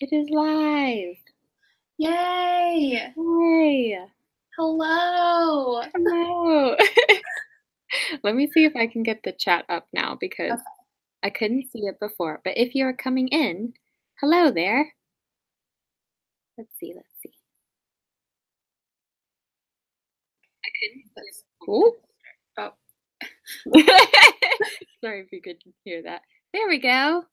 It is live. Yay! Yay. Hello! Hello. Let me see if I can get the chat up now because Okay. I couldn't see it before. But if you're coming in, hello there. Let's see. I couldn't see it. Cool. Oh. Sorry if you could hear that. There we go.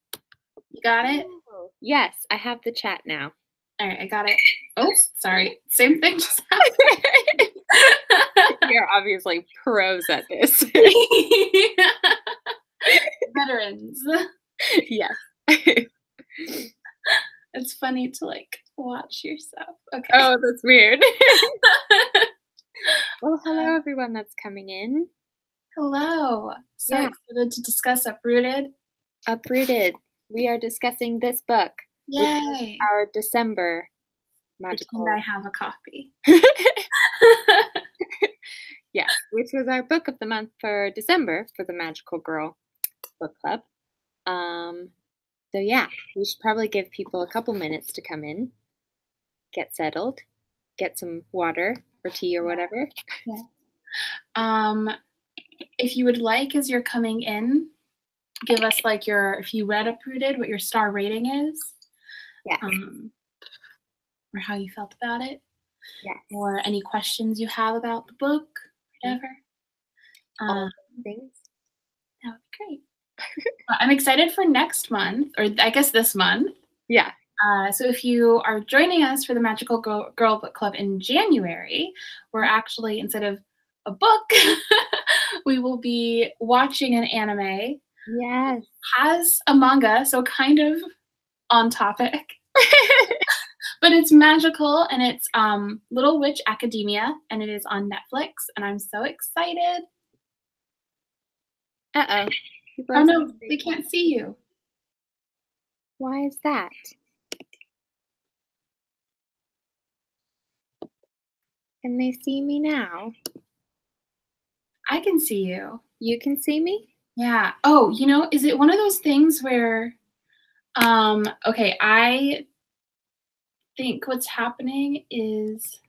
You got it? Oh, yes, I have the chat now. All right, I got it. Oh, sorry. Same thing just happened. You're obviously pros at this. Veterans. Yes. It's funny to watch yourself. Okay. Oh, that's weird. Well, hello everyone that's coming in. Hello. So excited to discuss Uprooted. Uprooted. We are discussing this book. Yay. Which is our December magical. And I have a copy. Yes, which was our book of the month for December for the Magical Girl Book Club. So yeah, we should probably give people a couple minutes to come in, get settled, get some water or tea or whatever. Yeah. If you would like, as you're coming in, give us if you read Uprooted, what your star rating is. Yeah. Or how you felt about it. Yeah. Or any questions you have about the book, whatever. All things. That would be great. I'm excited for next month, or I guess this month. Yeah. So if you are joining us for the Magical Girl Book Club in January, we're actually, instead of a book, we will be watching an anime. Yes. Has a manga, so kind of on topic. But it's magical, and it's Little Witch Academia, and it is on Netflix, and I'm so excited. Uh-oh. Oh no, they can't see you. Why is that? Can they see me now? I can see you. You can see me? Yeah. Oh, is it one of those things where, okay, I think what's happening is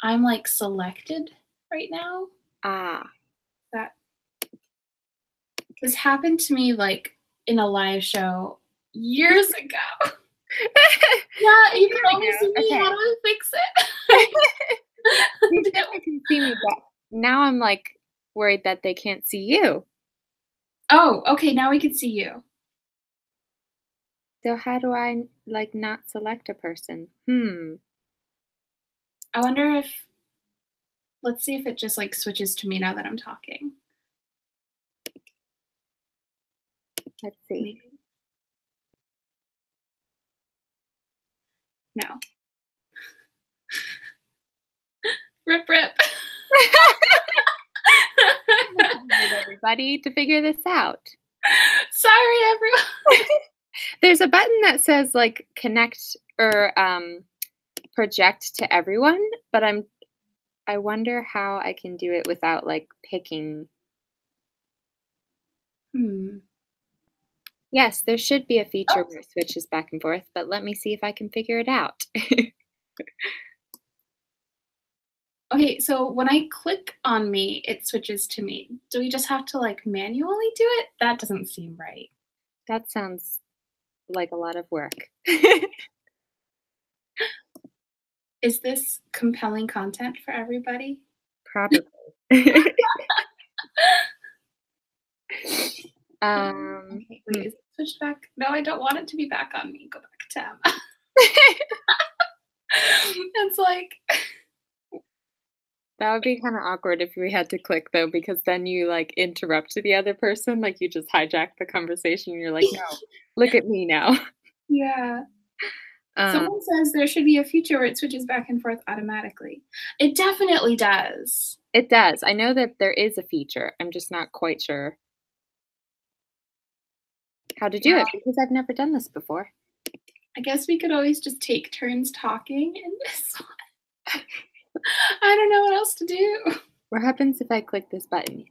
I'm selected right now. This happened to me in a live show years ago. Yeah, you can only see me. Okay. How do I fix it? You definitely can see me, but now I'm worried that they can't see you. Oh, okay, now we can see you. So how do I not select a person? I wonder if, let's see if it just switches to me now that I'm talking. Let's see. Maybe. No. Rip. Everybody to figure this out. Sorry, everyone. There's a button that says connect or project to everyone, but I wonder how I can do it without picking. Yes, there should be a feature where it switches back and forth, but let me see if I can figure it out. Okay, so when I click on me, it switches to me. Do we just have to manually do it? That doesn't seem right. That sounds like a lot of work. Is this compelling content for everybody? Probably. Okay, wait, is it switched back? No, I don't want it to be back on me. Go back to Emma. It's that would be kind of awkward if we had to click though, because then you interrupt the other person, you just hijack the conversation. And you're like, no, look at me now. Yeah. Someone says there should be a feature where it switches back and forth automatically. It definitely does. It does. I know that there is a feature. I'm just not quite sure how to do it because I've never done this before. I guess we could always just take turns talking in this one. I don't know what else to do. What happens if I click this button?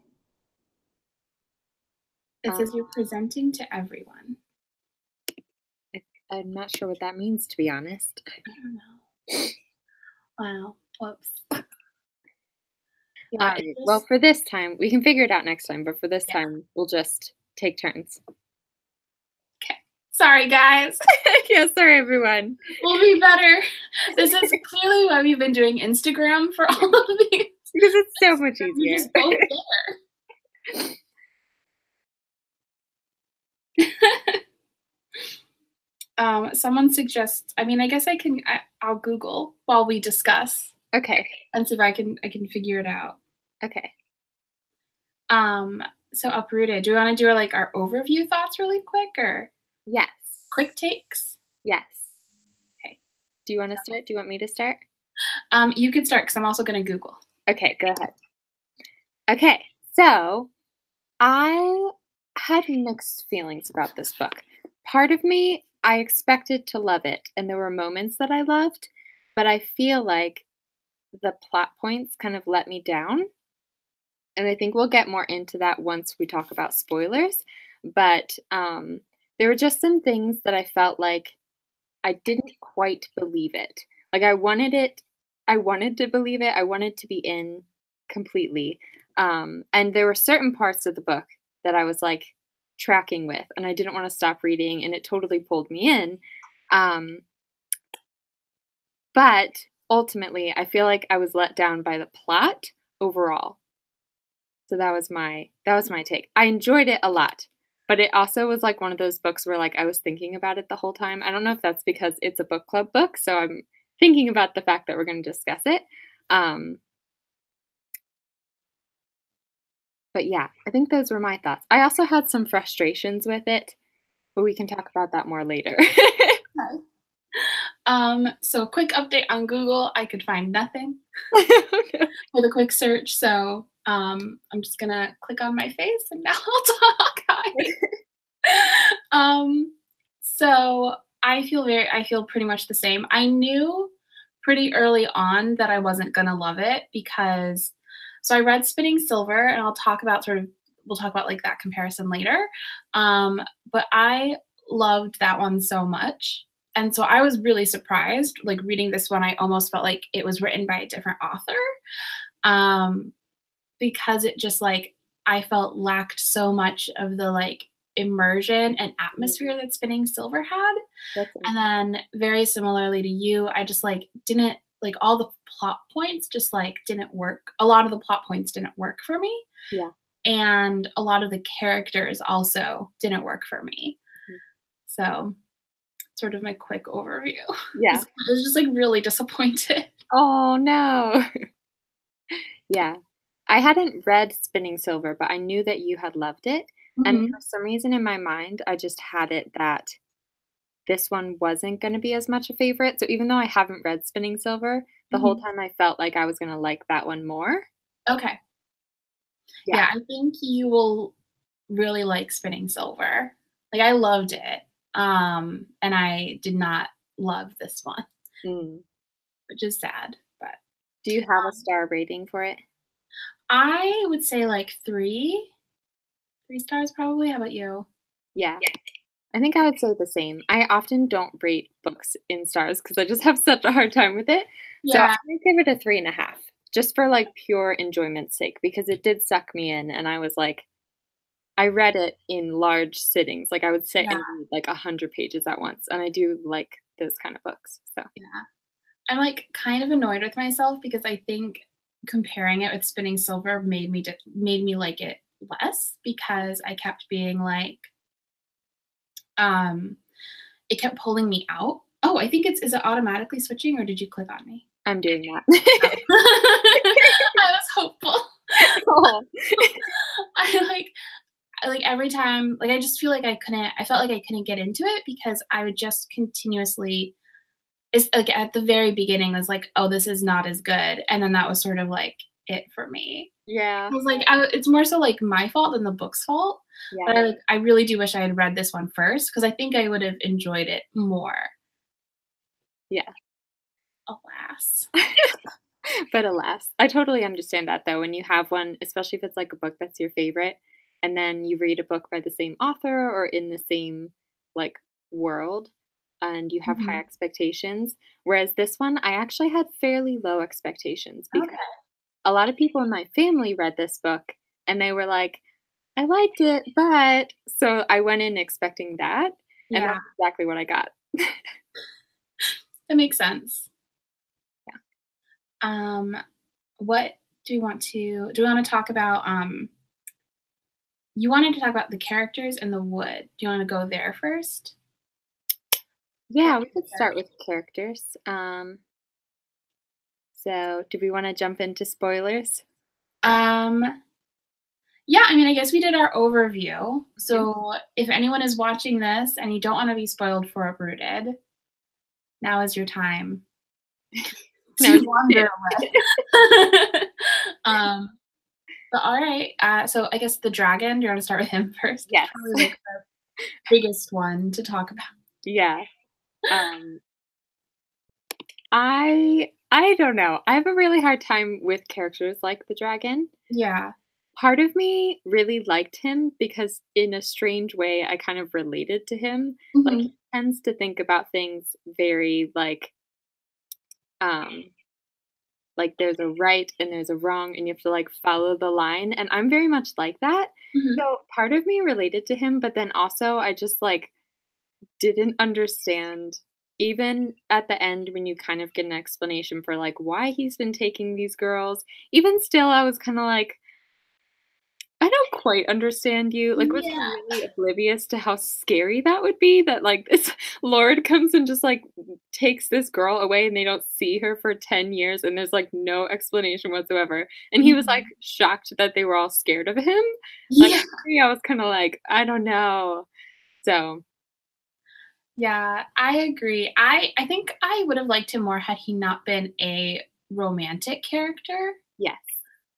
It says you're presenting to everyone. I'm not sure what that means, to be honest. I don't know. Wow. Whoops. All Yeah, it right. Well, just for this time, we can figure it out next time, but for this yeah. time, we'll just take turns. Okay. Sorry, guys. Yeah, sorry, everyone. We'll be better. This is clearly why we've been doing Instagram for all of these. Because it's so much We're easier. just both there. Someone suggests. I mean, I guess I'll Google while we discuss Okay. and see if I can figure it out. Okay. So Uprooted. Do we want to do like our overview thoughts really quick or Yes. quick takes? Yes. Okay. Do you want to start? Do you want me to start? You could start because I'm also going to Google. Okay, go ahead. Okay, so I had mixed feelings about this book. Part of me, I expected to love it, and there were moments that I loved, but I feel like the plot points kind of let me down. And I think we'll get more into that once we talk about spoilers. But there were just some things that I felt like I didn't quite believe it. Like I wanted to believe it. I wanted to be in completely. And there were certain parts of the book that I was like tracking with, and I didn't want to stop reading, and it totally pulled me in. Um, but ultimately, I feel like I was let down by the plot overall. So that was my take. I enjoyed it a lot. But it also was like one of those books where like I was thinking about it the whole time. I don't know if that's because it's a book club book, so I'm thinking about the fact that we're going to discuss it. Um, but yeah, I think those were my thoughts. I also had some frustrations with it, but we can talk about that more later. Okay. So quick update on Google. I could find nothing with a quick search. So I'm just gonna click on my face and now I'll talk. um, so I feel pretty much the same. I knew pretty early on that I wasn't gonna love it because so I read Spinning Silver and we'll talk about like that comparison later. But I loved that one so much. And so I was really surprised, like reading this one, I almost felt like it was written by a different author. Um, because it just like I felt lacked so much of the like immersion and Mhm. atmosphere that Spinning Silver had. That's And then very similarly to you, I just like didn't like all the plot points just like didn't work. A lot of the plot points didn't work for me. yeah. And a lot of the characters also didn't work for me. Mhm. So sort of my quick overview. Yeah. I was just like really disappointed. Oh no. Yeah. I hadn't read Spinning Silver, but I knew that you had loved it. And for Mhm. some reason in my mind, I just had it that this one wasn't gonna be as much a favorite. So even though I haven't read Spinning Silver, the whole Mhm. time I felt like I was gonna like that one more. Okay. Yeah. Yeah, I think you will really like Spinning Silver. Like I loved it. And I did not love this one, Mm. which is sad, but Do you have a star rating for it? I would say like 3. 3 stars probably. How about you? Yeah. I think I would say the same. I often don't rate books in stars because I just have such a hard time with it. So I'm Yeah, gonna give it a 3.5, just for like pure enjoyment's sake, because it did suck me in and I was like, I read it in large sittings. Like I would sit yeah, and read like 100 pages at once. And I do like those kind of books. So yeah. I'm like kind of annoyed with myself because I think comparing it with Spinning Silver made me like it less because I kept being like, um, it kept pulling me out. Oh, I think is it automatically switching or did you click on me? I'm doing that. Oh. I was hopeful. Oh. I like every time like I just feel like I felt like I couldn't get into it because I would just continuously it's like at the very beginning I was like, "Oh, this is not as good." And then that was sort of like it for me. Yeah. I was like, it's more so like my fault than the book's fault. Yeah. But I really do wish I had read this one first because I think I would have enjoyed it more. Yeah. Alas. But alas, I totally understand that though. When you have one, especially if it's like a book that's your favorite, and then you read a book by the same author or in the same like world, and you have high Mhm. expectations. Whereas this one, I actually had fairly low expectations because Okay. a lot of people in my family read this book and they were like, I liked it, but so I went in expecting that, and Yeah, that's exactly what I got. that makes sense. Yeah. Um, what do we want to talk about, you wanted to talk about the characters in the wood. Do you wanna go there first? Yeah, Talk we about the could start characters. with characters. So do we want to jump into spoilers? Um, yeah, I mean, I guess we did our overview. Mhm. So if anyone is watching this and you don't wanna be spoiled for Uprooted, now is your time No, to you wander did. away. Um, but alright, so I guess the dragon, do you wanna start with him first? It's Yes. probably, like, the biggest one to talk about. Yeah. Um, I don't know. I have a really hard time with characters like the dragon. Yeah. Part of me really liked him because in a strange way I kind of related to him. Like he Mhm. tends to think about things very um like there's a right and there's a wrong and you have to like follow the line and I'm very much like that. Mhm. So part of me related to him, but then also I just like didn't understand even at the end when you kind of get an explanation for like why he's been taking these girls. Even still I was kind of like I don't quite understand you. Like, was he Yeah. really oblivious to how scary that would be? That like this lord comes and just like takes this girl away and they don't see her for 10 years and there's like no explanation whatsoever. And he was like Mhm. shocked that they were all scared of him. Like, Yeah. I was kind of like, I don't know. So, Yeah, I agree. I think I would have liked him more had he not been a romantic character yes,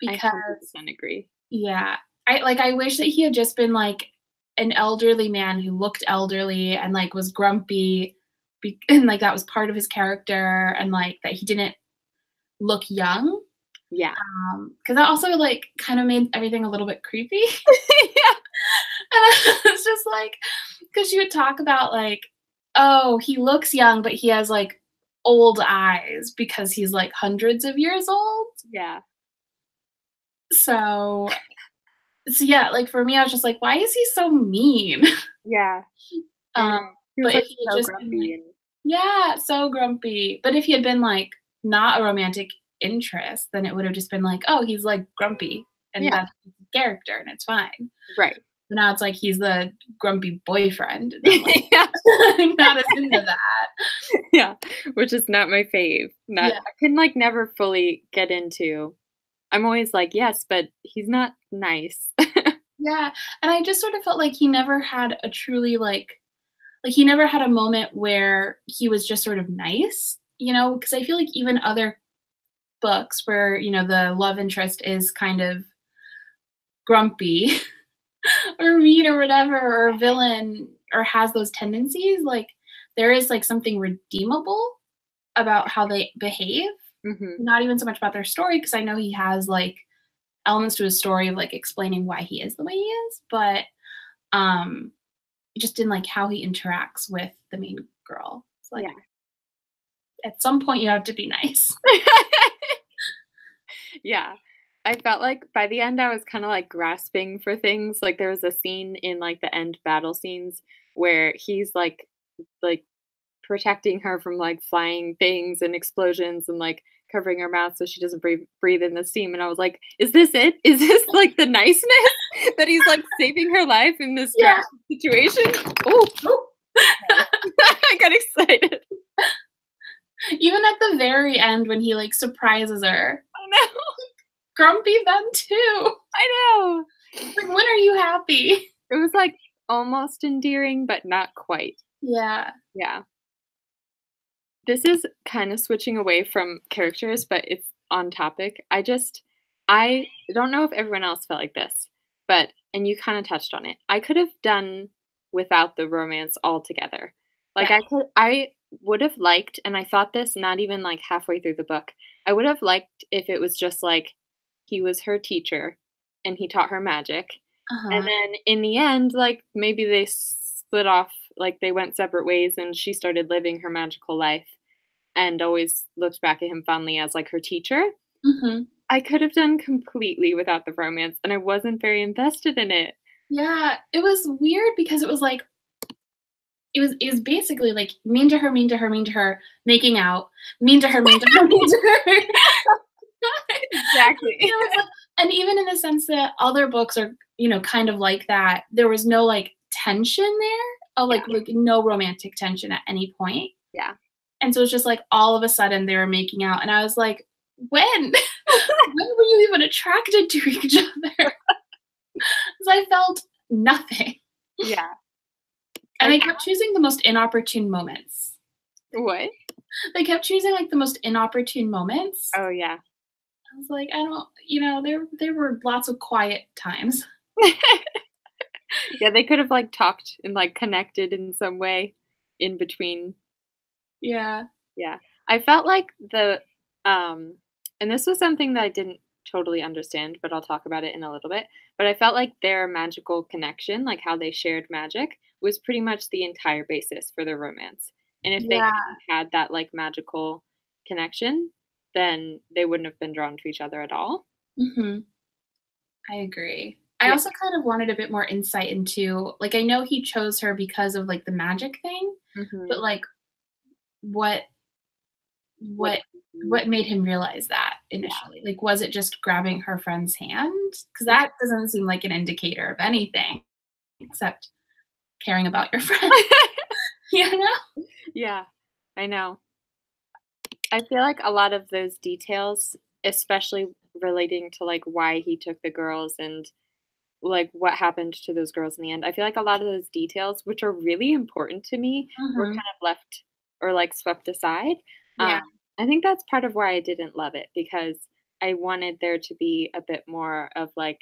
I because 100% agree. yeah, I wish that he had just been, like, an elderly man who looked elderly and, like, was grumpy, and, like, that was part of his character and, like, that he didn't look young. Yeah. Because that also, like, kinda made everything a little bit creepy. Yeah. It's just like, because you would talk about, like, "Oh, he looks young, but he has, like, old eyes because he's, like, hundreds of years old." Yeah. So yeah, like, for me, I was just like, "Why is he so mean?" Yeah. I Um, know. He was but like if he had so just been like grumpy and yeah, so grumpy. But if he had been, like, not a romantic interest, then it would have just been like, "Oh, he's, like, grumpy, and yeah, that's his character, and it's fine." right. But now it's like he's the grumpy boyfriend, and I'm like, Yeah. I'm not as into that. Yeah, which is not my fave. Not Yeah, I can, like, never fully get into I'm always like, "Yes, but he's not nice." yeah, and I just sort of felt like he never had a truly, like, he never had a moment where he was just sort of nice, you know? Because I feel like even other books where, the love interest is kind of grumpy or mean or whatever, or a villain or has those tendencies, like, there is, like, something redeemable about how they behave. Mhm. Not even so much about their story, because I know he has, like, elements to his story of, like, explaining why he is the way he is, but, um, just in, like, how he interacts with the main girl. It's like, Yeah. at some point, you have to be nice. Yeah. I felt like by the end, I was kinda, like, grasping for things, like, there was a scene in, like, the end battle scenes where he's, like, protecting her from, like, flying things and explosions and, like, covering her mouth so she doesn't breathe in the steam, and I was like, "Is this it? Is this, like, the niceness that he's, like, saving her life in this Yeah. drastic situation?" Oh, Ooh. sorry. I got excited. Even at the very end when he, like, surprises her, Oh, no. grumpy then too. I know. Like, when are you happy? It was, like, almost endearing, but not quite. Yeah. Yeah. This is kinda switching away from characters, but it's on topic. I don't know if everyone else felt like this, but and you kinda touched on it. I could have done without the romance altogether. Like, Yeah. I would have liked and I thought this not even, like, halfway through the book. I would have liked if it was just, like, he was her teacher and he taught her magic, and Uh-huh. then in the end, like, maybe they split off, like, they went separate ways, and she started living her magical life and always looked back at him fondly as, like, her teacher. Mhm. I could have done completely without the romance, and I wasn't very invested in it. Yeah, it was weird because it was like it was basically like mean to her, mean to her, mean to her, making out, mean to her, mean to her, mean to her. Exactly. It was like and even in the sense that other books are, kind of like that, there was no, like, tension there, Yeah, like, no romantic tension at any point, yeah. and so it's just like all of a sudden they were making out, and I was like, "When? When were you even attracted to each other?" 'Cause I felt nothing, Yeah. and I they kept choosing the most inopportune moments. What? They kept choosing, like, the most inopportune moments. Oh, yeah. I was like, I don't there were lots of quiet times. Yeah, they could have, like, talked and, like, connected in some way in between. Yeah. Yeah. I felt like um and this was something that I didn't totally understand, but I'll talk about it in a little bit. But I felt like their magical connection, like how they shared magic, was pretty much the entire basis for their romance. And if they Yeah. hadn't had that like magical connection, then they wouldn't have been drawn to each other at all. Mhm. I agree. I Yeah. also kind of wanted a bit more insight into like, I know he chose her because of, like, the magic thing, but, Hmm. like, what What what did he what see? made him realize that Yeah. initially? Like, was it just grabbing her friend's hand? Because that doesn't seem like an indicator of anything except caring about your friend, you know? Yeah. I know. I feel like a lot of those details, especially relating to like why he took the girls and like what happened to those girls in the end. I feel like a lot of those details, which are really important to me, were Mhm. kind of left or like swept aside. Yeah. I think that's part of why I didn't love it because I wanted there to be a bit more of like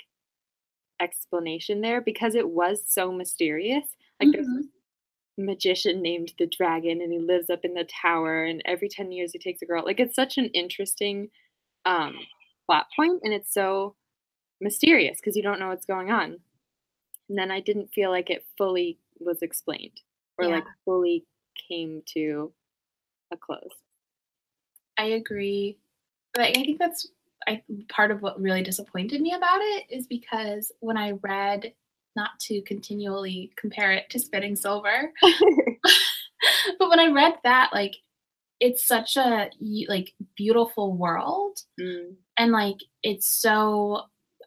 explanation there because it was so mysterious. Like there's Mhm. magician named the dragon and he lives up in the tower and every 10 years he takes a girl. Like it's such an interesting um plot point and it's so mysterious because you don't know what's going on. And then I didn't feel like it fully was explained or Yeah. like fully came to a close. I agree. But I think that's part of what really disappointed me about it is because when I read, not to continually compare it to Spinning Silver, but when I read that, like, it's such a like beautiful world, Mm, and like it's so,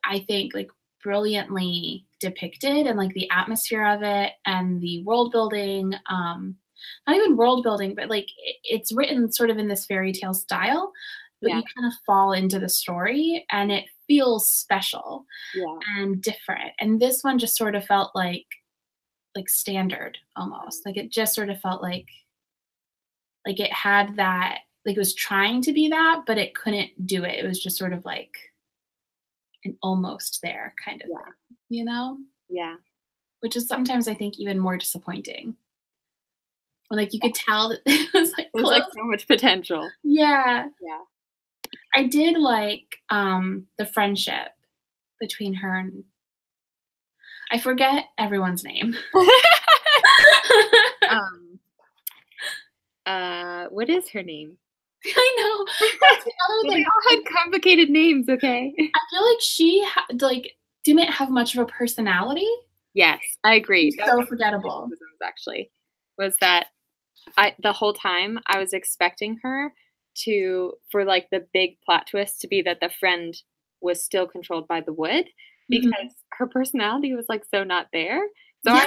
I think, like brilliantly depicted, and like the atmosphere of it and the world building, not even world building, but like it's written sort of in this fairy tale style, but yeah, you kind of fall into the story and it feels special yeah, and different, and this one just sort of felt like standard almost, mm, like it just sort of felt like it had that, like it was trying to be that but it couldn't do it. It was just sort of like an almost there kind of yeah, thing, you know? yeah. Which is sometimes I think even more disappointing. When, like, you could tell that it was, like, There's close. like so much potential. Yeah. Yeah. I did like, the friendship between her and I forget everyone's name. um, what is her name? I know. That's the other Well, they thing. all had complicated names, okay? I feel like she like, didn't have much of a personality. Yes, I agree. She's That was so one of my forgettable. criticisms actually, was that I the whole time I was expecting her for, like, the big plot twist to be that the friend was still controlled by the wood, Mhm. because her personality was, like, so not there. So Yeah.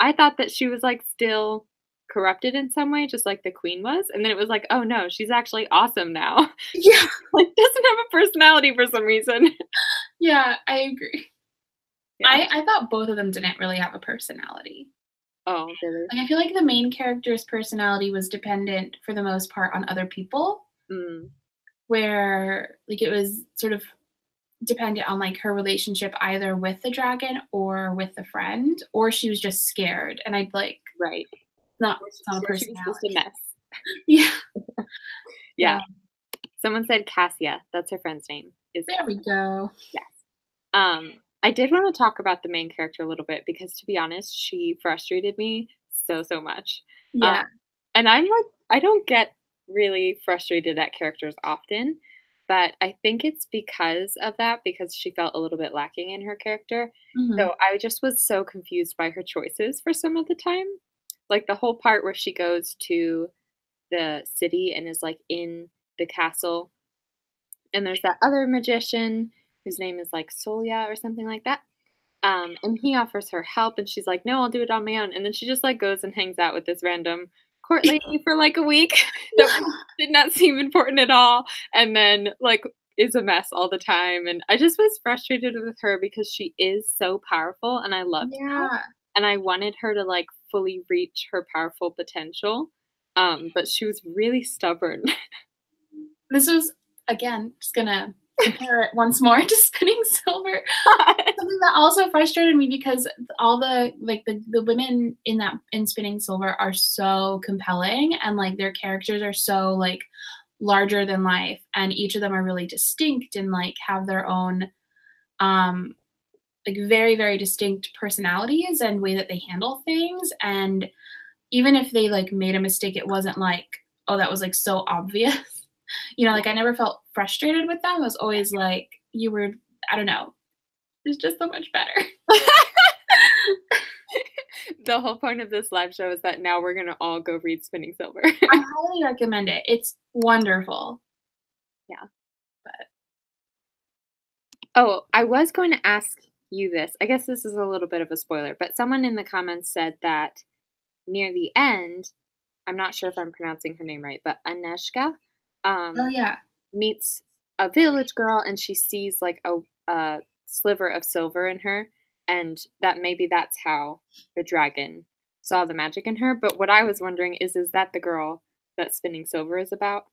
I thought that she was, like, still corrupted in some way, just like the queen was, and then it was like, "Oh, no, she's actually awesome now." Yeah. Like, doesn't have a personality for some reason. Yeah, I agree. Yeah. I thought both of them didn't really have a personality. Oh, really? Like, I feel like the main character's personality was dependent for the most part on other people, Mm, where, like, it was sort of dependent on, like, her relationship either with the dragon or with the friend, or she was just scared, and I'd like, right. it's not a Or she was just a personality. mess. Yeah, Yeah. yeah, Someone said Cassia, that's her friend's name, is there we go. yes. I did wanna talk about the main character a little bit because to be honest, she frustrated me so much. Yeah. And I'm like, I don't get really frustrated at characters often, but I think it's because of that, because she felt a little bit lacking in her character. Mhm. So I just was so confused by her choices for some of the time. Like the whole part where she goes to the city and is like in the castle, and there's that other magician whose name is like Solia or something like that. And he offers her help, and she's like, "No, I'll do it on my own." And then she just like goes and hangs out with this random court lady for like a week that did not seem important at all, and then like is a mess all the time. And I just was frustrated with her because she is so powerful, and I loved that, Yeah. and I wanted her to like fully reach her powerful potential. But she was really stubborn. This was, again, just gonna compare it once more to Spinning Silver. Something that also frustrated me because all the like the women in Spinning Silver are so compelling, and like their characters are so like larger than life, and each of them are really distinct and like have their own um like very, very distinct personalities and way that they handle things. And even if they like made a mistake, it wasn't like, oh, that was like so obvious. Like I never felt frustrated with them. It was always like you were, I don't know, it's just so much better. The whole point of this live show is that now we're gonna all go read Spinning Silver. I highly recommend it. It's wonderful. Yeah. But Oh, I was going to ask you this. I guess this is a little bit of a spoiler, but someone in the comments said that near the end, I'm not sure if I'm pronouncing her name right, but Aneshka oh um, yeah. meets a village girl, and she sees like a sliver of silver in her, and that maybe that's how the dragon saw the magic in her. But what I was wondering is that the girl that Spinning Silver is about?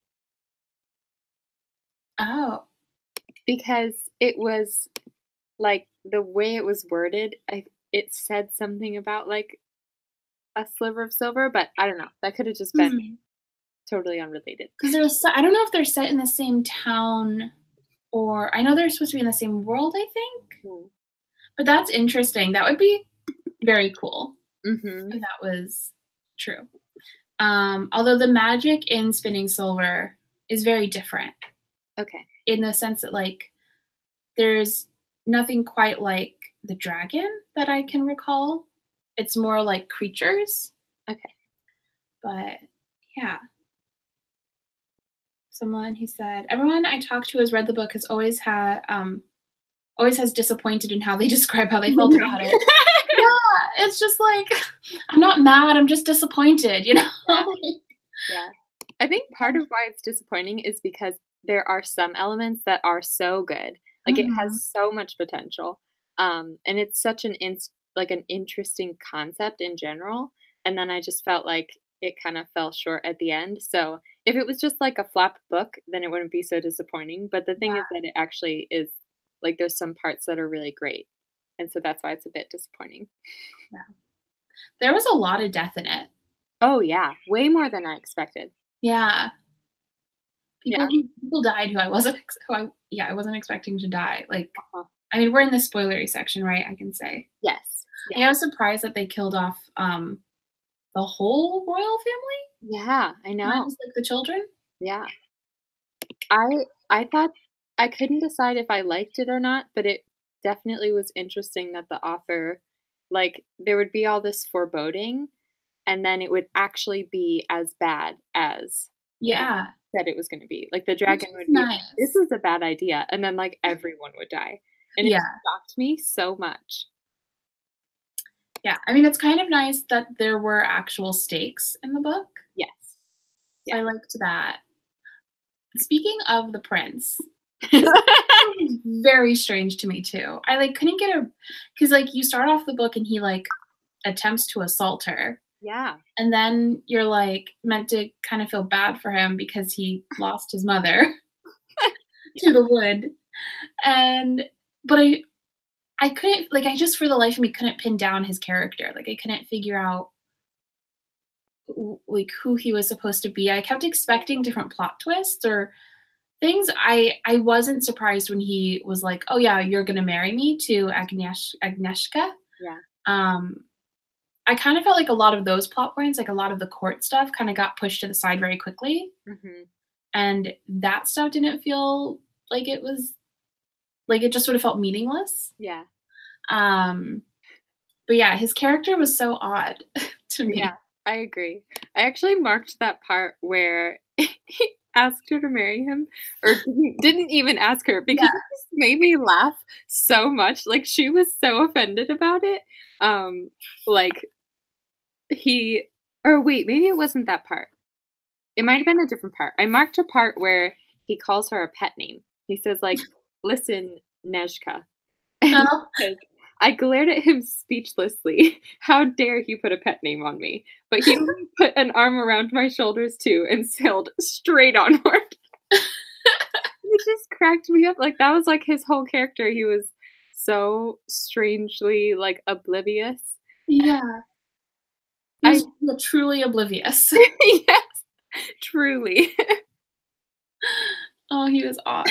Oh. Because it was like the way it was worded, it said something about like a sliver of silver, but I don't know. That could have just been totally unrelated. Because I don't know if they're set in the same town, or I know they're supposed to be in the same world, I think. Mm. But that's interesting. That would be very cool Mhm. if that was true. Although the magic in Spinning Silver is very different Okay. in the sense that like there's nothing quite like the dragon that I can recall. It's more like creatures. Okay. But yeah. Someone who said, everyone I talked to who has read the book always has disappointed in how they describe how they felt about it. Yeah, it's just like I'm not mad, I'm just disappointed, you know? Yeah. Yeah. I think part of why it's disappointing is because there are some elements that are so good. Like it Mhm. has so much potential. And it's such like an interesting concept in general. And then I just felt like it kind of fell short at the end. So if it was just like a flap book, then it wouldn't be so disappointing. But the thing is that it actually is like there's some parts that are really great. And so that's why it's a bit disappointing. Yeah. There was a lot of death in it. Oh yeah, way more than I expected. Yeah. Yeah. People died who I wasn't I wasn't expecting to die. Like, Uh-huh. I mean, we're in the spoilery section, right? I can say. Yes. Yeah, I was surprised that they killed off the whole royal family, Yeah, I know. minus like the children. Yeah. I thought I couldn't decide if I liked it or not, but it definitely was interesting that the author like there would be all this foreboding, and then it would actually be as bad as it Yeah, said it was gonna be. Like the which dragon is would be like, "This nice. is a bad idea," and then like everyone would die. And it Yeah, shocked me so much. yeah. I mean, it's kind of nice that there were actual stakes in the book. Yes. So Yeah. I liked that. Speaking of the prince, this was very strange to me too. I like couldn't get a because like you start off the book and he like attempts to assault her, Yeah. and then you're like meant to kind of feel bad for him because he lost his mother to the wood, and but I couldn't like I just for the life of me couldn't pin down his character. Like I couldn't figure out like who he was supposed to be. I kept expecting different plot twists or things. I wasn't surprised when he was like, "Oh yeah, you're gonna marry me" to Agnieszka. Yeah. Um, I kind of felt like a lot of those plot points, like a lot of the court stuff, kind of got pushed to the side very quickly, Mhm. and that stuff didn't feel like it was like it just sort of felt meaningless. Yeah. Um, but yeah, his character was so odd to Yeah, me. I agree. I actually marked that part where he asked her to marry him, or didn't even ask her because Yeah. it just made me laugh so much, like, she was so offended about it, um, like, he or wait, maybe it wasn't that part. It might have been a different part. I marked a part where he calls her a pet name. He says, like, "Listen, Nezhka." And Oh, like, I glared at him speechlessly. How dare he put a pet name on me? But he only put an arm around my shoulders too and sailed straight onward. It just cracked me up. Like that was like his whole character. He was so strangely like oblivious. yeah. He I was truly oblivious. yes, truly. Oh, he was odd.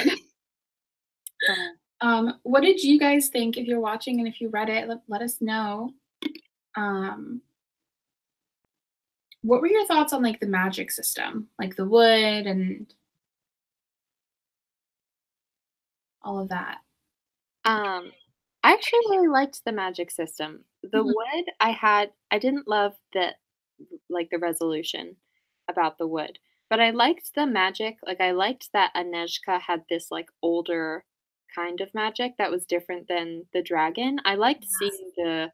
Oh. What did you guys think? If you're watching and if you read it, let us know. Um, what were your thoughts on like the magic system, like the wood and all of that? I actually really liked the magic system. The Mhm. wood I didn't love the like the resolution about the wood, but I liked the magic. Like I liked that Anezka had this like older kind of magic that was different than the dragon. I liked seeing the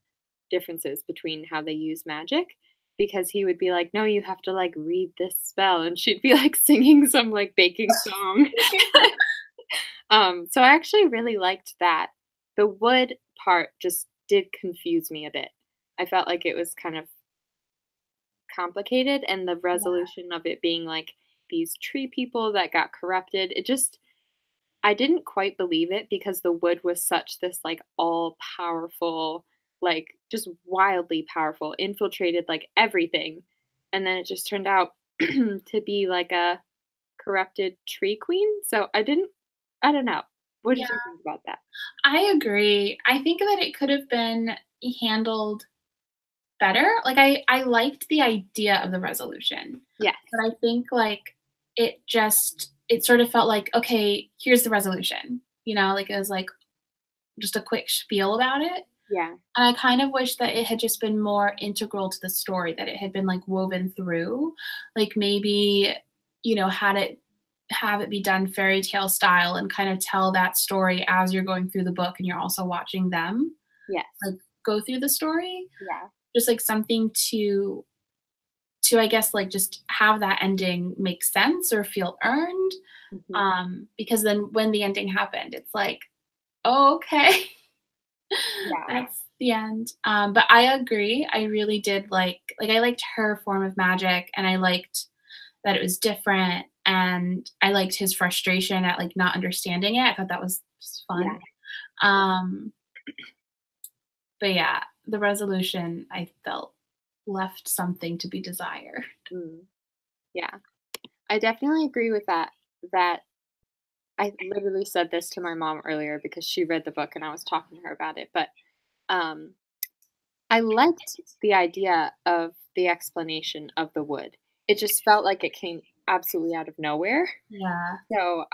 differences between how they use magic because he would be like, "No, you have to like read this spell," and she'd be like singing some like baking song. So I actually really liked that. The wood part just did confuse me a bit. I felt like it was kind of complicated and the Yeah. resolution of it being like these tree people that got corrupted. It just I didn't quite believe it because the wood was such this like all powerful, like just wildly powerful, infiltrated like everything. And then it just turned out to be like a corrupted tree queen. So I don't know. What Yeah, did you think about that? I agree. I think that it could have been handled better. Like I liked the idea of the resolution, Yes. but I think like it sort of felt like, okay, here's the resolution. Like it was like just a quick spiel about it. Yeah. And I kind of wish that it had just been more integral to the story, that it had been like woven through. Like maybe, have it be done fairy tale style and kind of tell that story as you're going through the book and you're also watching them Yes. like go through the story. Yeah. Just like something to I guess like just have that ending make sense or feel earned. Mhm. Because then when the ending happened, it's like, oh, okay. Yeah. That's the end. But I agree. I really did like I liked her form of magic and I liked that it was different and I liked his frustration at like not understanding it. I thought that was just fun. Yeah. Um, but yeah, the resolution I felt left something to be desired. Mm. Yeah. I definitely agree with that. That I literally said this to my mom earlier because she read the book and I was talking to her about it, but um I liked the idea of the explanation of the wood. It just felt like it came absolutely out of nowhere. Yeah. So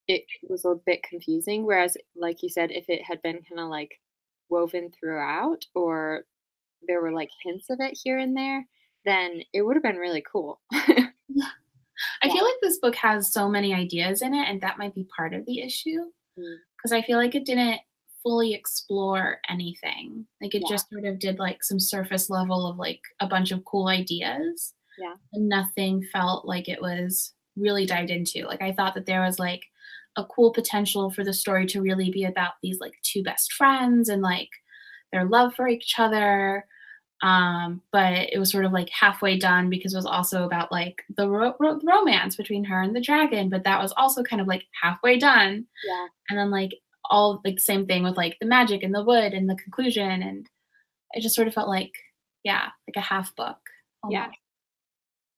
it was a bit confusing. Whereas, like you said, if it had been kind of like woven throughout or there were like hints of it here and there, then it would have been really cool. I Yeah. feel like this book has so many ideas in it, and that might be part of the issue. Mm, Because I feel like it didn't fully explore anything. Like it yeah. just sort of did like some surface level of like a bunch of cool ideas, Yeah. and nothing felt like it was really dived into. Like I thought that there was like a cool potential for the story to really be about these like two best friends and like their love for each other. But it was sort of like halfway done because it was also about like the romance between her and the dragon, but that was also kind of like halfway done. Yeah. And then like all like same thing with like the magic and the wood and the conclusion, and it just sort of felt like, yeah, like a half book Yeah. almost.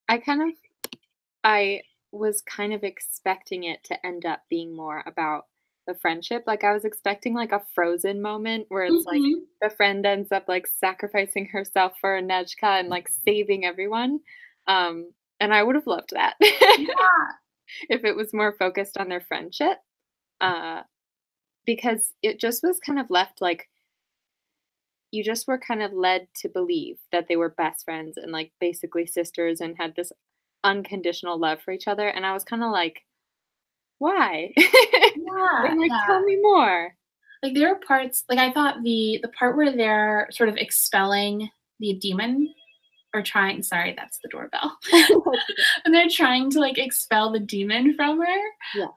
I kind of I was kind of expecting it to end up being more about the friendship. Like, I was expecting, like, a Frozen moment where it's, like, Mhm. the friend ends up, like, sacrificing herself for Anechka and, like, saving everyone, and I would have loved that Yeah. if it was more focused on their friendship, uh, because it just was kind of left, like, you just were kind of led to believe that they were best friends and, like, basically sisters and had this unconditional love for each other, and I was kinda like, "Why?" Yeah, And, like, yeah. "Tell me more." Like, there are parts like, I thought the part where they're sort of expelling the demon or trying sorry, that's the doorbell. That's okay. And they're trying to, like, expel the demon from her, Yes.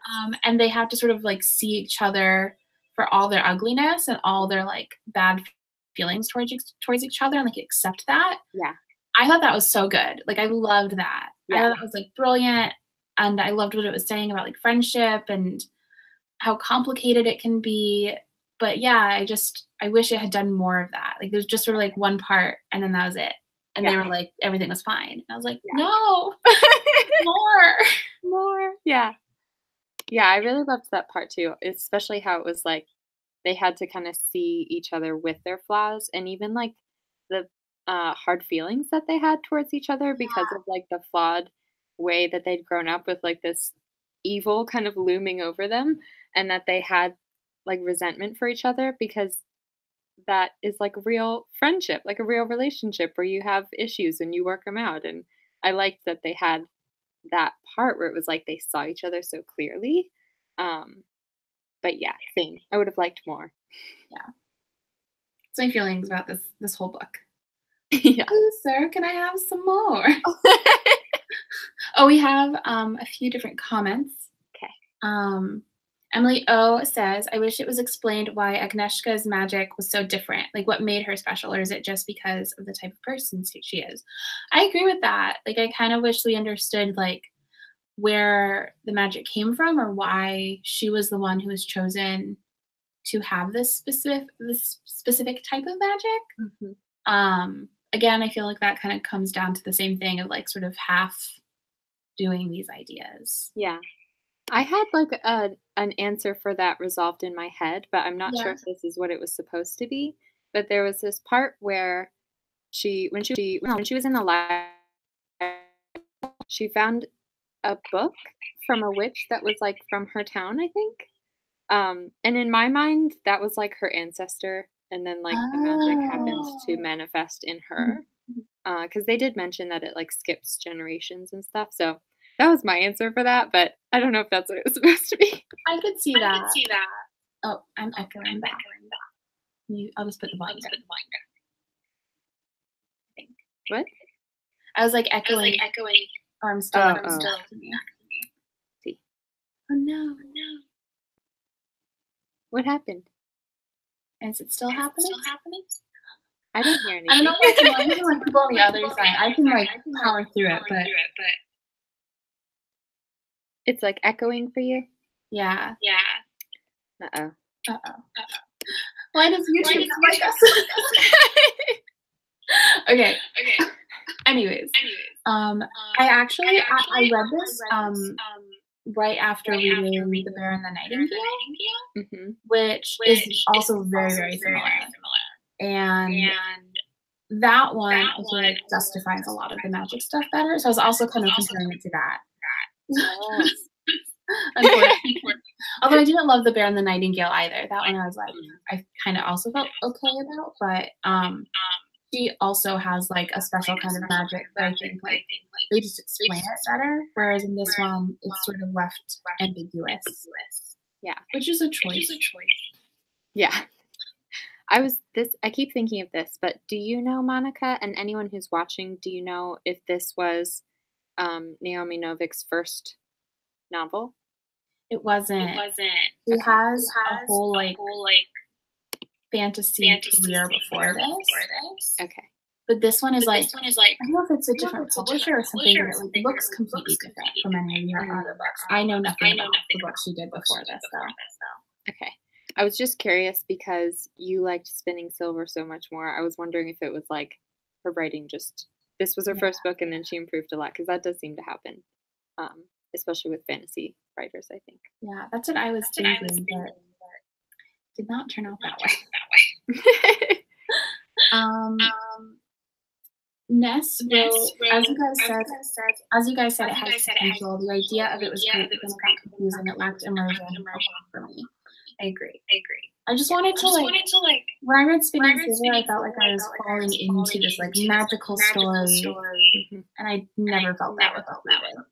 and they have to sort of, like, see each other for all their ugliness and all their, like, bad feelings towards each other and, like, accept that. Yeah, I thought that was so good. Like, I loved that. I yeah, thought that was, like, brilliant, and I loved what it was saying about, like, friendship and how complicated it can be. But yeah, I wish it had done more of that. Like, there's just sort of, like, one part, and then that was it. And yeah, they were like, everything was fine. And I was like, yeah. "No, more." More. Yeah. Yeah, I really loved that part too, especially how it was like they had to kinda see each other with their flaws and even, like, the, hard feelings that they had towards each other because of, like, the flawed way that they'd grown up with, like, this evil kind of looming over them, and that they had, like, resentment for each other because that is, like, real friendship, like a real relationship where you have issues and you work them out, and I liked that they had that part where it was like they saw each other so clearly. Um, but yeah, same. I would have liked more. Yeah. That's my feelings about this whole book. Yeah. "Please, sir, can I have some more?" Oh, we have, a few different comments. Okay. Um, Emily O says, "I wish it was explained why Agnieszka's magic was so different. Like, what made her special, or is it just because of the type of person she is?" I agree with that. Like, I kind of wish we understood, like, where the magic came from or why she was the one who was chosen to have this specific type of magic. Mhm. Again, I feel like that kind of comes down to the same thing of like sort of half doing these ideas. Yeah. I had like an answer for that resolved in my head, but I'm not sure Yeah. if this is what it was supposed to be. But there was this part where when she was in the library, she found a book from a witch that was like from her town, I think. And in my mind, that was like her ancestor, and then like the magic happened to Oh. manifest in Mhm. her. Because they did mention that it like skips generations and stuff. So that was my answer for that, but I don't know if that's what it was supposed to be. I could see that. Oh, I'm echoing back. I'll just put the volume down. I think. What? I was like echoing, or I'm still, Oh, I'm oh. still. See, Oh no. what happened? Is it still happening? I didn't hear I don't know anything. if it's annoying when people on the other side. I can like power through it, but It's like echoing for you. yeah. Uh oh. Uh-oh. Why does YouTube not like us? Okay. Anyways, I actually I read this right after reading The Bear and the Nightingale, Hmm. which is also very, very similar. And that one I feel like justifies a lot of the magic stuff better. So I was also kind of comparing it to that. Oh. Unfortunately. Although I didn't love The Bear and the Nightingale either. That one I was like, I kind of also felt okay about, but she also has like a special kind of magic that I think like they just explain it better. Whereas in this one, it's sort of left ambiguous, Yeah. which is a choice. Yeah. I keep thinking of this, but do you know, Monica, and anyone who's watching, do you know if this was Naomi Novik's first novel? It wasn't. She has a whole like fantasy career before this. Okay. But this one is like, I don't know if it's a different publisher or something, but it like looks completely different from any of her other books. I know nothing about the book she did before this, though. Okay. I was just curious because you liked Spinning Silver so much more. I was wondering if it was like her writing just this was her first book and then she improved a lot because that does seem to happen. especially with fantasy writers, I think. Yeah, that's what I was thinking, but did not turn out that way. Ness wrote, as you guys said, it has potential. The idea of it was great, but then it got confusing. It lacked immersion for me. I agree. I just wanted to like when I read Spinning Silver, I felt like I was falling into this like magical story, and I never felt that with Uprooted.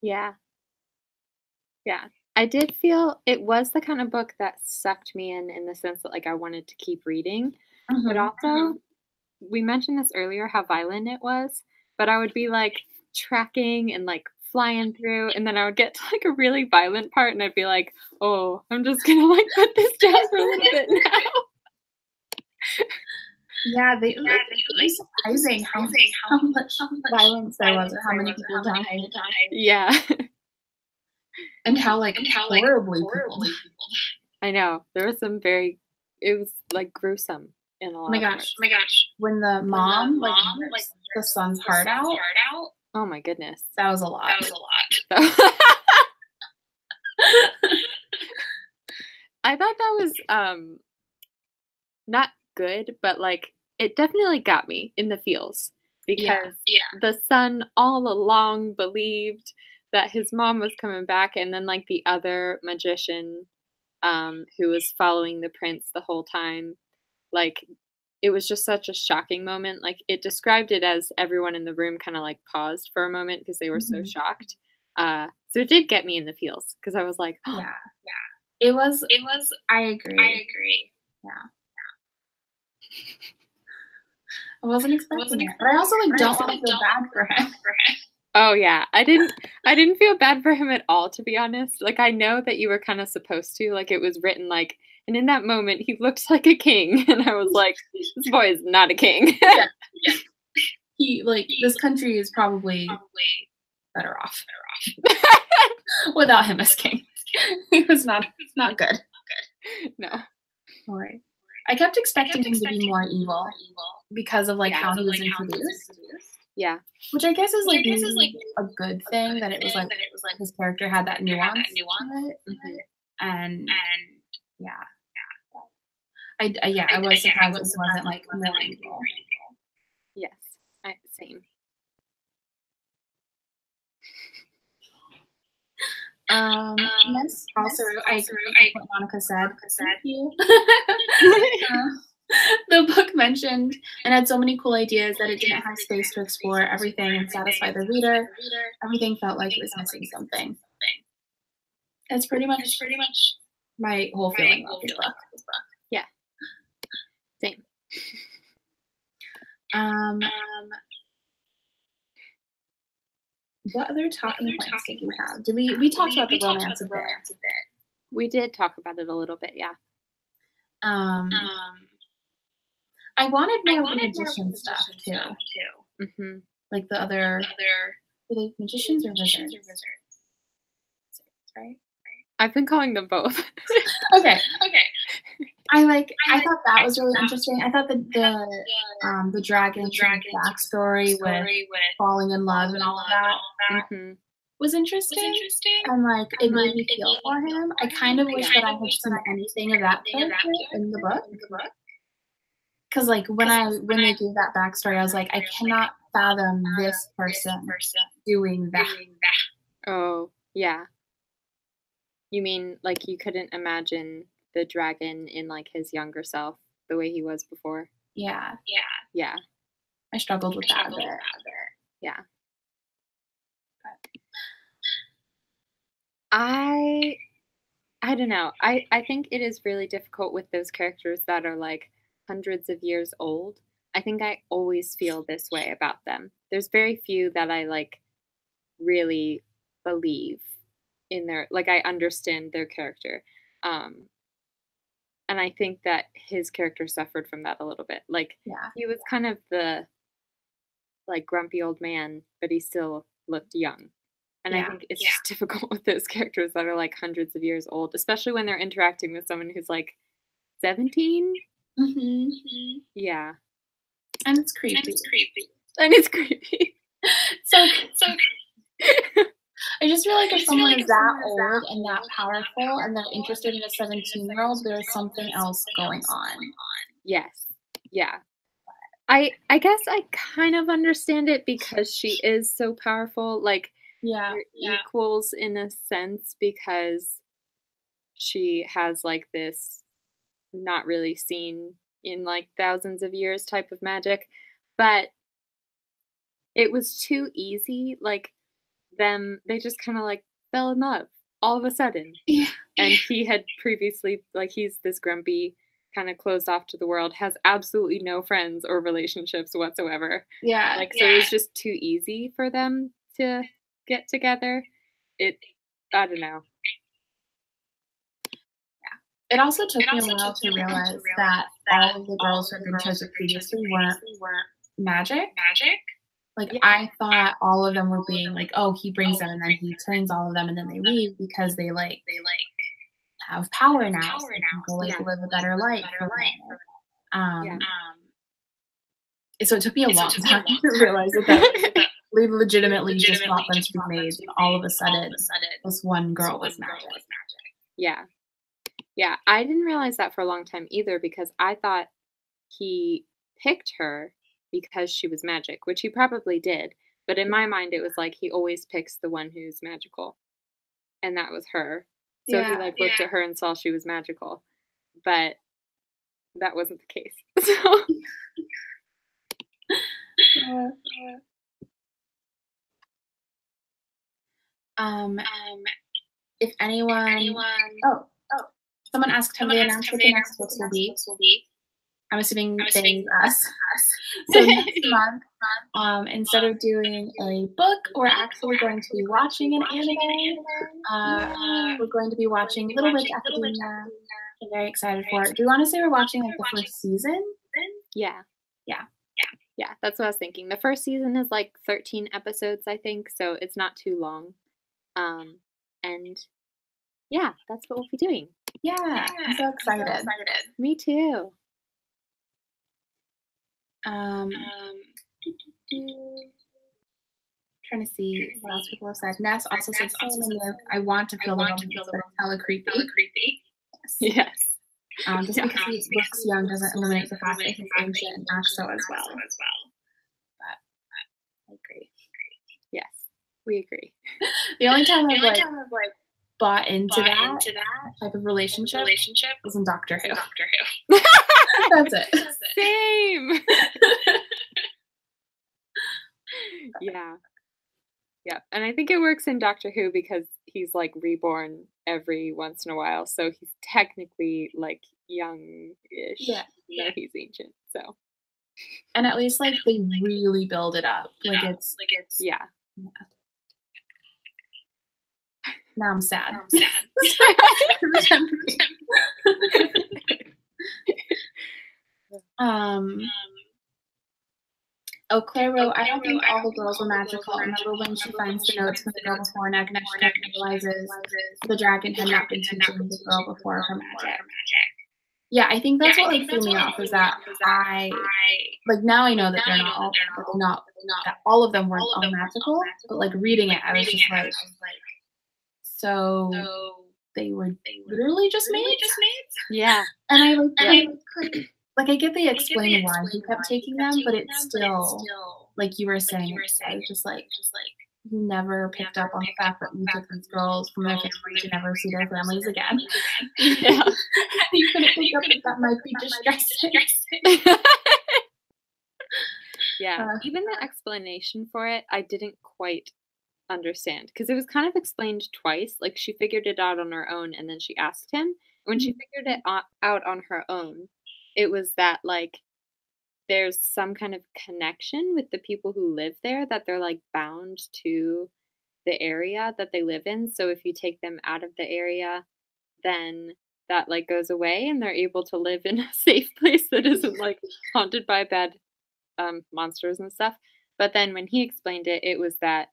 Yeah. I did feel it was the kind of book that sucked me in the sense that like I wanted to keep reading, but also we mentioned this earlier how violent it was, but I would be like tracking and like flying through, and then I would get to like a really violent part, and I'd be like, "Oh, I'm just gonna like put this down for a little bit now." Yeah, it was surprising how much violence there was, or how many people died. Yeah, and how horribly people died. I know there was some it was like gruesome in a lot. Oh my gosh! When the mom ripped the son's heart out. Oh my goodness, that was a lot. I thought that was not good, but like it definitely got me in the feels because the son all along believed that his mom was coming back, and then like the other magician who was following the prince the whole time, like it was just such a shocking moment. Like it described it as everyone in the room kind of like paused for a moment because they were so shocked. So it did get me in the feels because I was like, oh. Yeah. It was. I agree. Yeah. I wasn't expecting it, but I also like don't want to feel bad for him. Oh yeah, I didn't feel bad for him at all, to be honest. Like I know that you were kind of supposed to. Like it was written like, and in that moment he looked like a king, and I was like, this boy is not a king. Yeah. He this country is probably better off without him as king. He was not good. No. All right. I kept expecting him to be more evil because of like how he was introduced. Yeah. Which I guess is like a good thing that it was like his character had that nuance to it. And I was surprised it wasn't like more evil. Yes. Same. Yes. Also, I agree with what Monica said. Thank you. The book mentioned and had so many cool ideas that it didn't have space to explore everything and satisfy the reader. Everything felt like it was missing something. That's pretty much my whole feeling about this book. Yeah. Same. What other talking points did we have? Did we talked about the romance a bit? We did talk about it a little bit, yeah. I wanted more of the magician stuff too. Mm-hmm. Like the other were they magicians or wizards? Right? I've been calling them both. Okay. I thought that was really interesting. I thought the dragon backstory with falling in love and all of that was interesting. And like it made me feel for him. I kind of wish that I had seen anything of that character in the book. Because like when they gave that backstory, I was like, I cannot fathom this person doing that. Oh, yeah. You mean like you couldn't imagine the dragon in like his younger self the way he was before? Yeah. I struggled with that a bit. Yeah. I don't know. I think it is really difficult with those characters that are like hundreds of years old. I think I always feel this way about them. There's very few that I like really believe in their, like I understand their character. And I think that his character suffered from that a little bit. Like he was kind of the like grumpy old man, but he still looked young. And I think it's just difficult with those characters that are like hundreds of years old, especially when they're interacting with someone who's like 17. Yeah. And it's creepy. So I just feel like if someone is that old and that powerful and they're interested in a 17-year-old, there's something else going on. Yes. Yeah. I guess I kind of understand it because she is so powerful. Like, they're equals in a sense because she has like this not really seen in like thousands of years type of magic. But it was too easy. Like, they just kind of like fell in love all of a sudden. Yeah. And he had previously, like, he's this grumpy, kind of closed off to the world, has absolutely no friends or relationships whatsoever. Yeah. Like, so it was just too easy for them to get together. I don't know. It also took me a while to realize that all of the girls who had been chosen previously weren't magic. Like, I thought all of them were being like, oh, he brings them and then he trains all of them and then they leave because they have power now, so they can go like live a better life. So it took me a long time to realize that we legitimately just want them to be made. And all of a sudden, this one girl was magic. Yeah. Yeah, I didn't realize that for a long time either because I thought he picked her because she was magic, which he probably did. But in my mind, it was like he always picks the one who's magical, and that was her. So he like looked at her and saw she was magical, but that wasn't the case. So if anyone, someone asked, have they announced what the next books will be? I'm assuming they us. So next month, instead of doing a book, we're actually going to be watching an anime. We're going to be watching Little Witch Academia. I'm very excited for it. Do you want to say we're watching like the first season? Yeah, that's what I was thinking. The first season is like 13 episodes, I think, so it's not too long. And yeah, that's what we'll be doing. Yeah, I'm so excited. Me too. Trying to see what else people have said. Ness also said, I want to feel the romance, but it's hella creepy. Yes. Just because he looks young doesn't eliminate the fact that he's ancient and acts so as well. But I agree. Yes, we agree. The only time I've like bought into that type of relationship was in Doctor Who. That's it. Same. Yeah, and I think it works in Doctor Who because he's like reborn every once in a while, so he's technically like young-ish. Yeah. Though he's ancient, so. And at least like they really build it up. Like it's yeah. Now I'm sad. Claire wrote, I don't think all the girls were magical. Remember when she finds the notes from the girl before and Agnieszka realizes the dragon had not been teaching the girl before her magic. Yeah, I think that's what like threw me off is that I like now I know that they're not that all of them weren't all magical, but like reading it, I was just like, so they were literally just mates? Yeah. And I I get they explain why he kept taking them, but it's still like you were saying, I was just like you never picked up on the fact that you took these girls from their families to never see their families again. Yeah. You couldn't pick up that might be distressing. Yeah. Even the explanation for it, I didn't quite understand because it was kind of explained twice. Like she figured it out on her own and then she asked him. When she figured it out on her own, it was that like there's some kind of connection with the people who live there that they're like bound to the area that they live in. So if you take them out of the area, then that like goes away and they're able to live in a safe place that isn't like haunted by bad monsters and stuff. But then when he explained it, it was that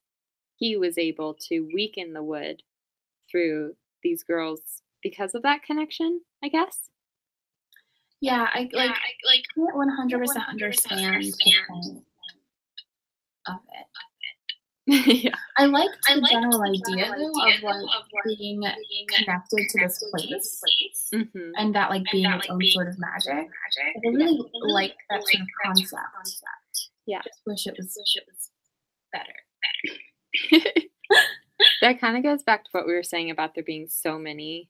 he was able to weaken the wood through these girls because of that connection, I guess. Yeah, I can't 100% understand the point of it. Yeah. I liked the general idea though of like being connected to this place Mhm. and that like being its own sort of magic. Like, I really like that sort of concept. Yeah. Just wish it was better. That kinda goes back to what we were saying about there being so many,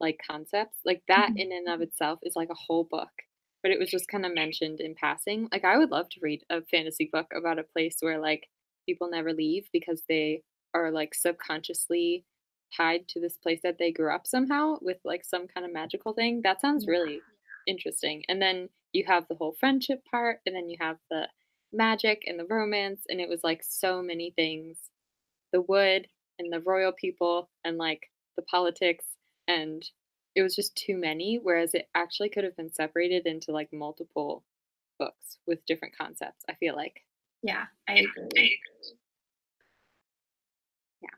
like, concepts. Like, that Mhm. in and of itself is like a whole book, but it was just kinda mentioned in passing. Like, I would love to read a fantasy book about a place where, like, people never leave because they are, like, subconsciously tied to this place that they grew up somehow with, like, some kinda magical thing. That sounds Yeah. really interesting. And then you have the whole friendship part, and then you have the magic and the romance, and it was, like, so many things. The wood and the royal people and, like, the politics, and it was just too many, whereas it actually could have been separated into, like, multiple books with different concepts, I feel like. Yeah, I agree. Yeah.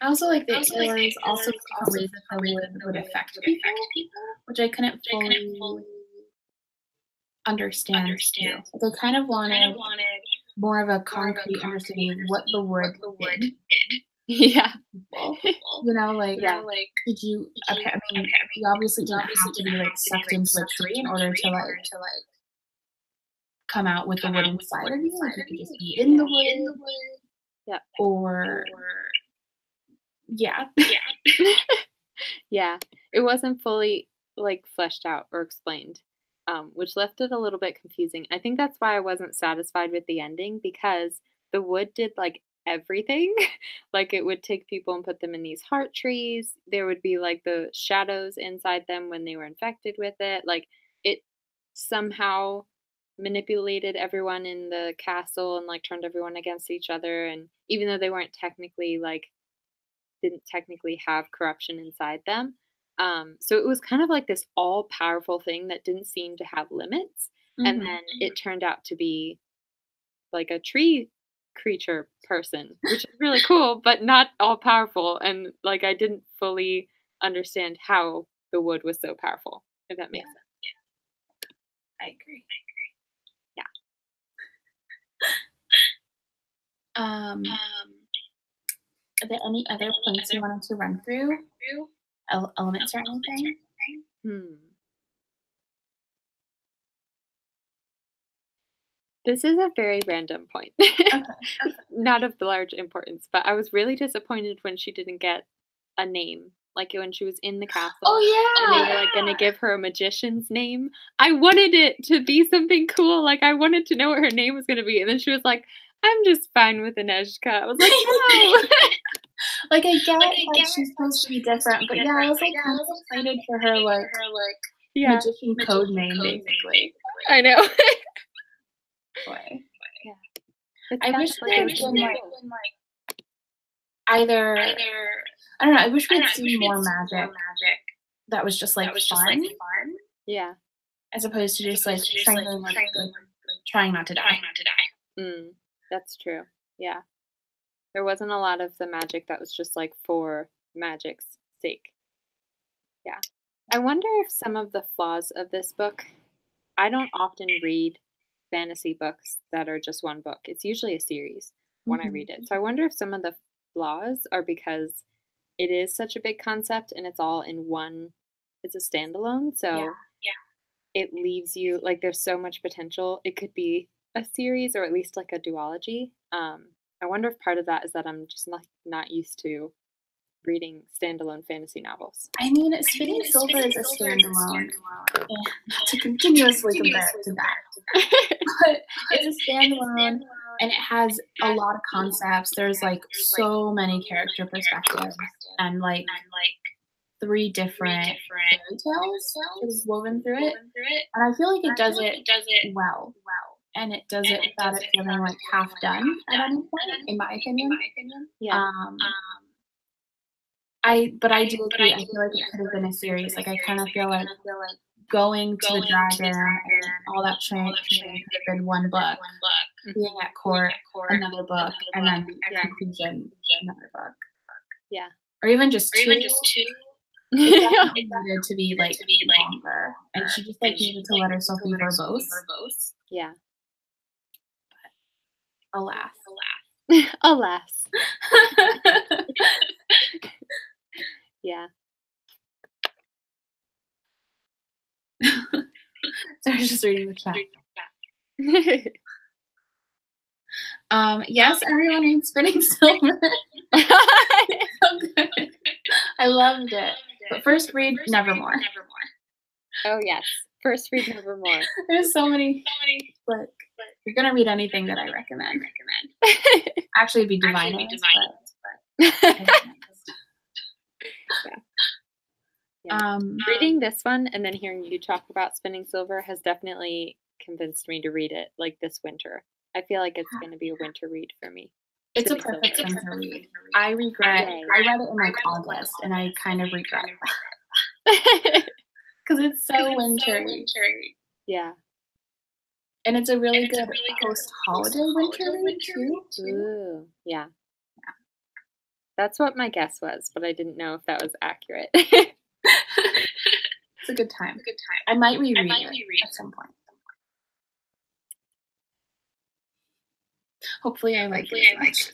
I also like that there was also different ways that the wood would affect people, which I couldn't fully understand too. Like I kind of wanted more of a concrete understanding of what the wood did Yeah. to people. You know, like Yeah. did you? I mean, you obviously didn't have to be like sucked into a tree in order to like come out with the wood inside of you. Like you could just be in the wood, Yeah. or yeah, Yeah. It wasn't fully, like, fleshed out or explained, which left it a little bit confusing. I think that's why I wasn't satisfied with the ending because the wood did, like, everything. Like, it would take people and put them in these heart trees. There would be, like, the shadows inside them when they were infected with it. Like, it somehow manipulated everyone in the castle and, like, turned everyone against each other, and even though they weren't technically, like, didn't technically have corruption inside them. So it was kind of like this all powerful thing that didn't seem to have limits. And hmm then it turned out to be like a tree creature person, which is really cool, but not all powerful. And like I didn't fully understand how the wood was so powerful, if that yeah, makes sense. I agree. Yeah. Um, are there any other points you wanted to run through? Elements or anything? Hmm. This is a very random point. Okay. Not of large importance, but I was really disappointed when she didn't get a name. Like when she was in the castle and they Oh were like gonna give her a magician's name. I wanted it to be something cool. Like I wanted to know what her name was gonna be. And then she was like, I'm just fine with Aneshka. I was like, no. Like I get that she's supposed to be different, but yeah, I was like kind of excited for her like Yeah, magician code name basically. I know. Boy. Yeah. It I wish sounds like there it had was been like either I don't know, I wish we'd seen more magic that was just like fun yeah. as opposed to just like trying not to die. Mm, that's true. Yeah. There wasn't a lot of the magic that was just like for magic's sake. Yeah. I wonder if some of the flaws of this book, I don't often read fantasy books that are just one book. It's usually a series when I Mhm. read it. So I wonder if some of the flaws are because it is such a big concept and it's all in one, it's a standalone. Yeah. So it leaves you like there's so much potential. It could be a series or at least like a duology. I wonder if part of that is that I'm just not used to reading standalone fantasy novels. I mean, Spinning Silver is a standalone. Not to continuously compare it to that, but it's a standalone, and it has a lot of concepts. There's like so many character perspectives, and like 3 different fairy tales sort of woven through it, and I feel like it does it well, and it does it without it feeling like half done at any point, in my opinion. Yeah. Um, but I do agree. I feel like it could have been a series. Like I kind of feel like going to the dragon and all that training could have been one book. Being at court, another book, and then conclusion, another book, Yeah. or even just two. It definitely needed to be like longer, and she just like needed to let herself be verbose. Yeah. Alas. Alas. Yeah. So I was just reading the chat. Yes, everyone reads Spinning Silver. So good. I loved it. But first read Nevermore. Oh yes. First read Nevermore. There's so many. But you're gonna read anything that I recommend. Actually, it'd be Divine. Yeah. Reading this one and then hearing you talk about Spinning Silver has definitely convinced me to read it like this winter. I feel like it's going to be a winter read for me. It's a perfect winter read. I regret. I read it in like August, and I kind of regret it because it's so wintry. Yeah. And it's a really good post-holiday winter read too. Ooh, yeah. That's what my guess was, but I didn't know if that was accurate. It's a good time. I might reread it at some point. Hopefully I like it as much.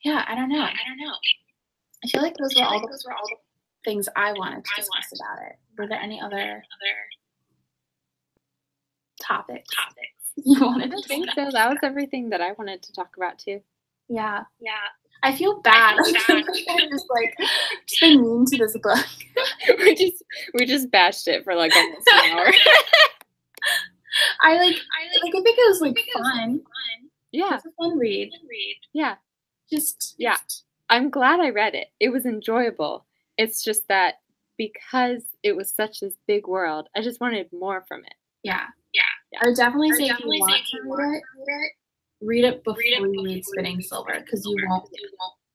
Yeah, I don't know. I feel like those were all the things I wanted to discuss about it. Were there any other topics you wanted to discuss? I think so. That was everything that I wanted to talk about too. Yeah. I feel bad. I just been mean to this book. we just bashed it for like almost an hour. I think it was fun. Yeah. It's a fun read. Yeah. Yeah. I'm glad I read it. It was enjoyable. It's just that because it was such this big world, I just wanted more from it. Yeah. I would definitely say if you want to read it before you read Spinning Silver, because you won't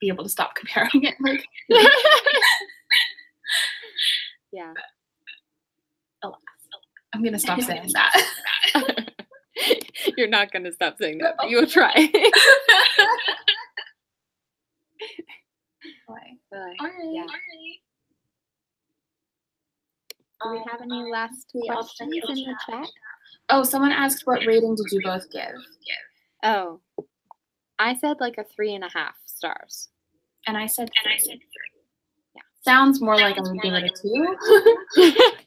be able to stop comparing it. Yeah. Alas. I'm going to stop saying that. You're not going to stop saying that, but you'll try. All right. Yeah. Do we have any last questions in the chat? Oh, someone asked what rating did you both give? Oh, I said like a 3.5 stars. And I said 3. Yeah. Sounds more like I would give it a 2.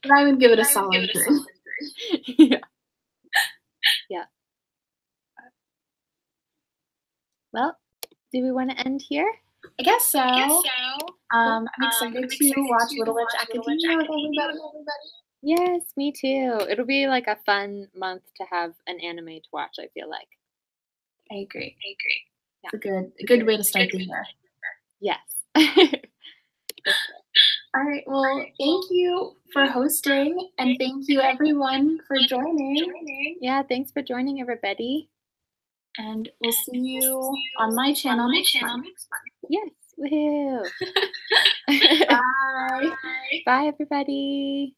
But I would give it a solid 3. Yeah. Well, do we want to end here? I guess so. I'm excited to watch Little Witch Academia with everybody. Yes, me too. It'll be like a fun month to have an anime to watch, I feel like. I agree. Yeah. It's a good way to start the year. Yes. All right. Well, thank you for hosting, and thank you everyone for joining. Yeah, thanks for joining, everybody. And we'll see you on my channel next month. Yes. Woohoo. Bye. Bye, everybody.